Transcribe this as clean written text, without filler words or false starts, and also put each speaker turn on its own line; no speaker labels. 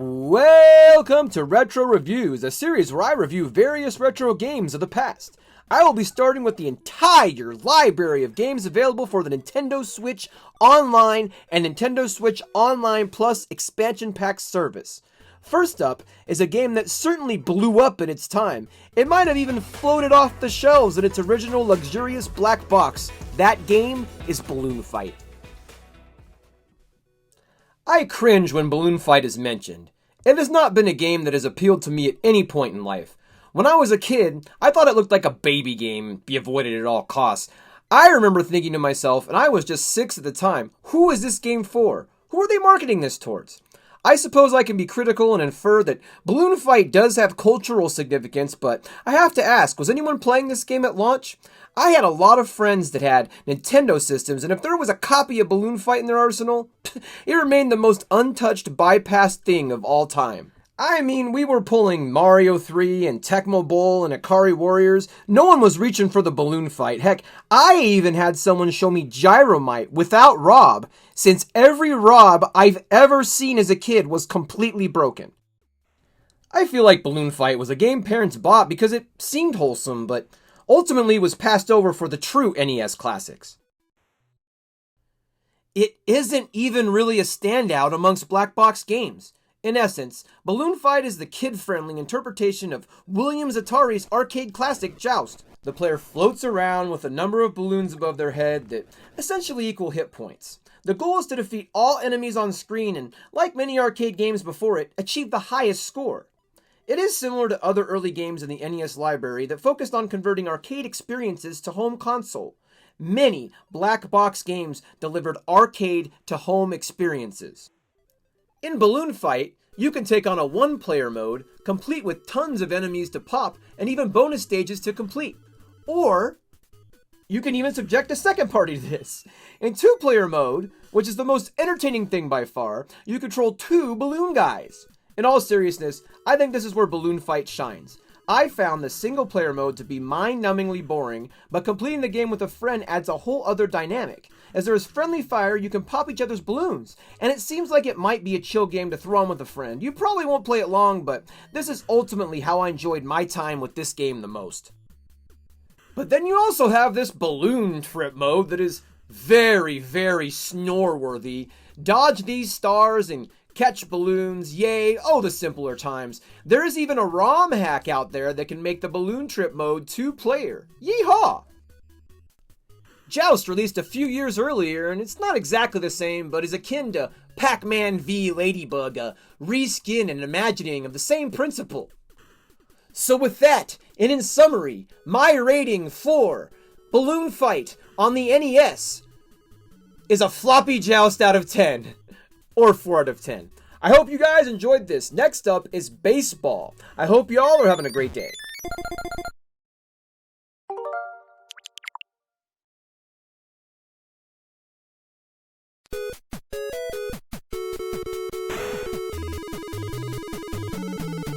Welcome to Retro Reviews, a series where I review various retro games of the past. I will be starting with the entire library of games available for the Nintendo Switch Online and Nintendo Switch Online Plus expansion pack service. First up is a game that certainly blew up in its time. It might have even floated off the shelves in its original luxurious black box. That game is Balloon Fight. I cringe when Balloon Fight is mentioned. It has not been a game that has appealed to me at any point in life. When I was a kid, I thought it looked like a baby game, be avoided at all costs. I remember thinking to myself, and I was just 6 at the time, who is this game for? Who are they marketing this towards? I suppose I can be critical and infer that Balloon Fight does have cultural significance, but I have to ask, was anyone playing this game at launch? I had a lot of friends that had Nintendo systems, and if there was a copy of Balloon Fight in their arsenal, it remained the most untouched, bypassed thing of all time. I mean, we were pulling Mario 3 and Tecmo Bowl and Ikari Warriors. No one was reaching for the Balloon Fight. Heck, I even had someone show me Gyromite without Rob, since every Rob I've ever seen as a kid was completely broken. I feel like Balloon Fight was a game parents bought because it seemed wholesome, but ultimately was passed over for the true NES classics. It isn't even really a standout amongst black box games. In essence, Balloon Fight is the kid-friendly interpretation of Williams Atari's arcade classic Joust. The player floats around with a number of balloons above their head that essentially equal hit points. The goal is to defeat all enemies on screen and, like many arcade games before it, achieve the highest score. It is similar to other early games in the NES library that focused on converting arcade experiences to home console. Many black box games delivered arcade to home experiences. In Balloon Fight, you can take on a one-player mode, complete with tons of enemies to pop, and even bonus stages to complete. Or, you can even subject a second party to this. In two-player mode, which is the most entertaining thing by far, you control 2 balloon guys. In all seriousness, I think this is where Balloon Fight shines. I found the single-player mode to be mind-numbingly boring, but completing the game with a friend adds a whole other dynamic. As there is friendly fire, you can pop each other's balloons, and it seems like it might be a chill game to throw on with a friend. You probably won't play it long, but this is ultimately how I enjoyed my time with this game the most. But then you also have this balloon trip mode that is very, very snore-worthy. Dodge these stars and catch balloons, yay, oh the simpler times. There is even a ROM hack out there that can make the balloon trip mode 2-player. Yeehaw! Joust released a few years earlier, and it's not exactly the same, but is akin to Pac-Man v Ladybug, a reskin and imagining of the same principle. So with that, and in summary, my rating for Balloon Fight on the NES is a floppy Joust out of 10. Or 4 out of 10. I hope you guys enjoyed this. Next up is baseball. I hope y'all are having a great day.